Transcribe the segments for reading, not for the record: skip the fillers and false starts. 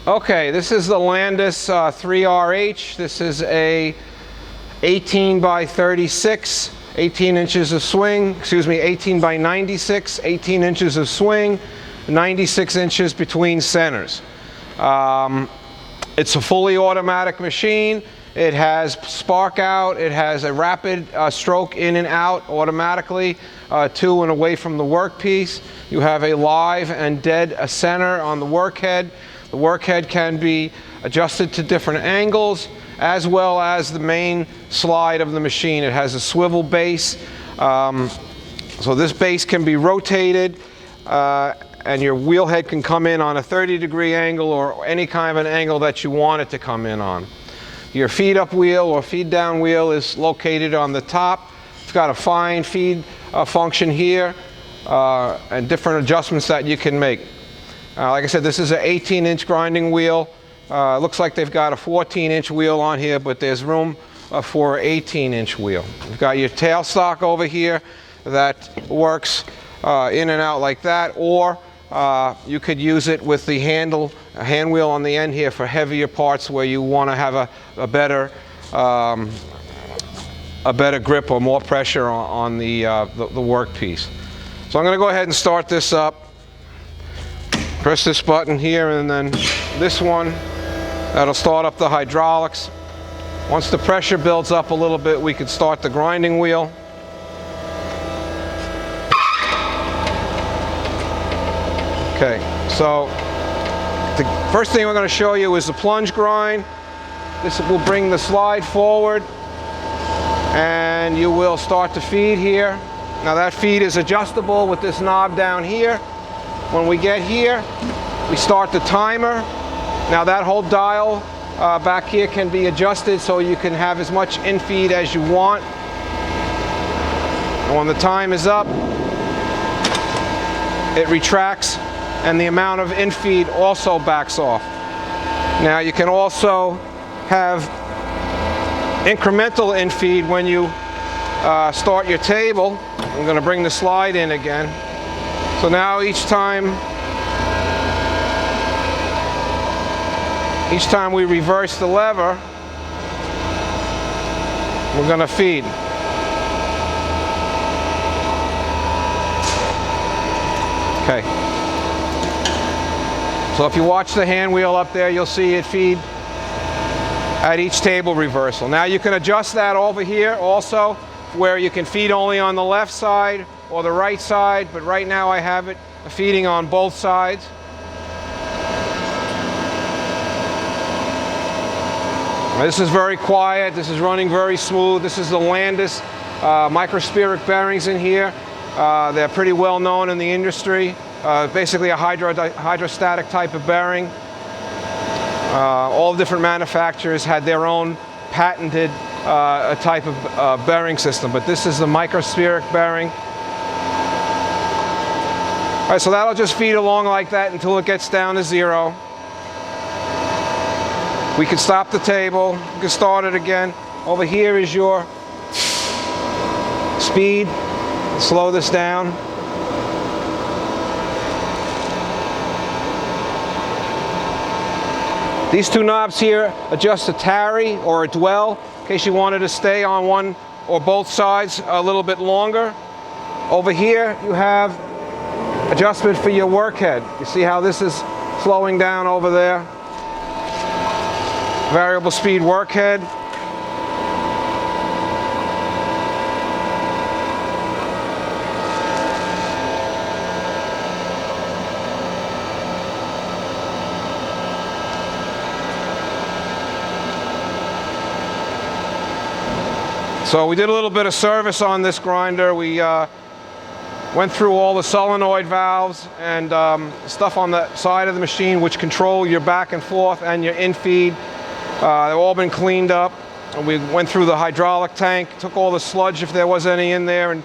Okay, this is the LANDIS 3RH. This is a 18 by 36, 18 inches of swing, 18 by 96, 18 inches of swing, 96 inches between centers. It's a fully automatic machine. It has spark out, it has a rapid stroke in and out automatically to and away from the workpiece. You have a live and dead center on the workhead. The workhead can be adjusted to different angles, as well as the main slide of the machine. It has a swivel base, so this base can be rotated, and your wheel head can come in on a 30-degree angle or any kind of an angle that you want it to come in on. Your feed up wheel or feed down wheel is located on the top. It's got a fine feed function here, and different adjustments that you can make. Like I said, this is an 18-inch grinding wheel. Looks like they've got a 14-inch wheel on here, but there's room for an 18-inch wheel. You've got your tailstock over here that works in and out like that, or you could use it with the hand wheel on the end here for heavier parts where you want to have a better grip or more pressure on the workpiece. So I'm going to go ahead and start this up. Press this button here and then this one. That'll start up the hydraulics. Once the pressure builds up a little bit, we can start the grinding wheel. Okay, so the first thing we're going to show you is the plunge grind. This will bring the slide forward and you will start to feed here. Now that feed is adjustable with this knob down here. When we get here, we start the timer. Now that whole dial back here can be adjusted so you can have as much infeed as you want. And when the time is up, it retracts and the amount of infeed also backs off. Now you can also have incremental infeed when you start your table. I'm going to bring the slide in again. So now each time we reverse the lever, we're going to feed. Okay. So if you watch the hand wheel up there, you'll see it feed at each table reversal. Now you can adjust that over here also, where you can feed only on the left side or the right side, but right now I have it feeding on both sides. This is very quiet. This is running very smooth. This is the LANDIS microspheric bearings in here. They're pretty well known in the industry. Basically a hydrostatic type of bearing. All different manufacturers had their own patented type of bearing system, but this is the microspheric bearing. All right, so that'll just feed along like that until it gets down to 0. We can stop the table, we can start it again. Over here is your speed. Slow this down. These two knobs here adjust a tarry or a dwell in case you wanted to stay on one or both sides a little bit longer. Over here you have adjustment for your workhead. You see how this is slowing down over there? Variable speed workhead. So we did a little bit of service on this grinder. We went through all the solenoid valves and stuff on the side of the machine which control your back and forth and your infeed. They've all been cleaned up. And we went through the hydraulic tank, took all the sludge if there was any in there and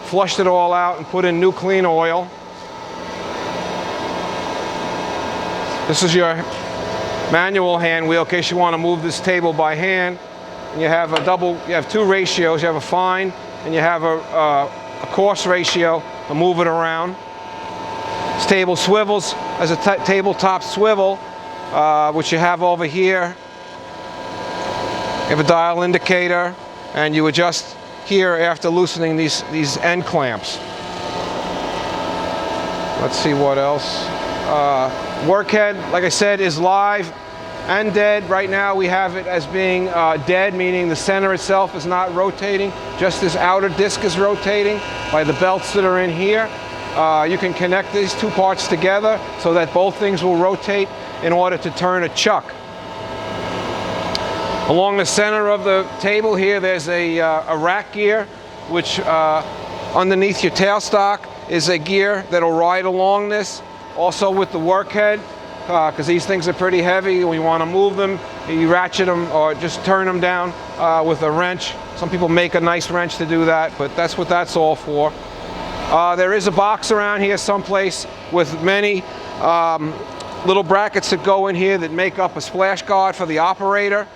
flushed it all out and put in new clean oil. This is your manual hand wheel in case you want to move this table by hand. And you have you have two ratios. You have a fine and you have a coarse ratio to move it around. This table swivels as a tabletop swivel. which you have over here. You have a dial indicator, and you adjust here after loosening these end clamps. Let's see what else. Workhead, like I said, is live and dead. Right now we have it as being dead, meaning the center itself is not rotating, just this outer disc is rotating by the belts that are in here. You can connect these two parts together so that both things will rotate in order to turn a chuck. Along the center of the table here, there's a rack gear, which underneath your tailstock is a gear that'll ride along this. Also with the workhead, because these things are pretty heavy. When you want to move them, you ratchet them or just turn them down with a wrench. Some people make a nice wrench to do that, but that's what that's all for. There is a box around here someplace with many little brackets that go in here that make up a splash guard for the operator.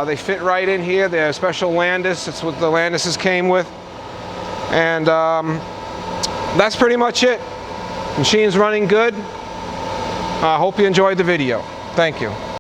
They fit right in here. They're special LANDIS. That's what the LANDISes came with. And that's pretty much it. Machine's running good. I hope you enjoyed the video. Thank you.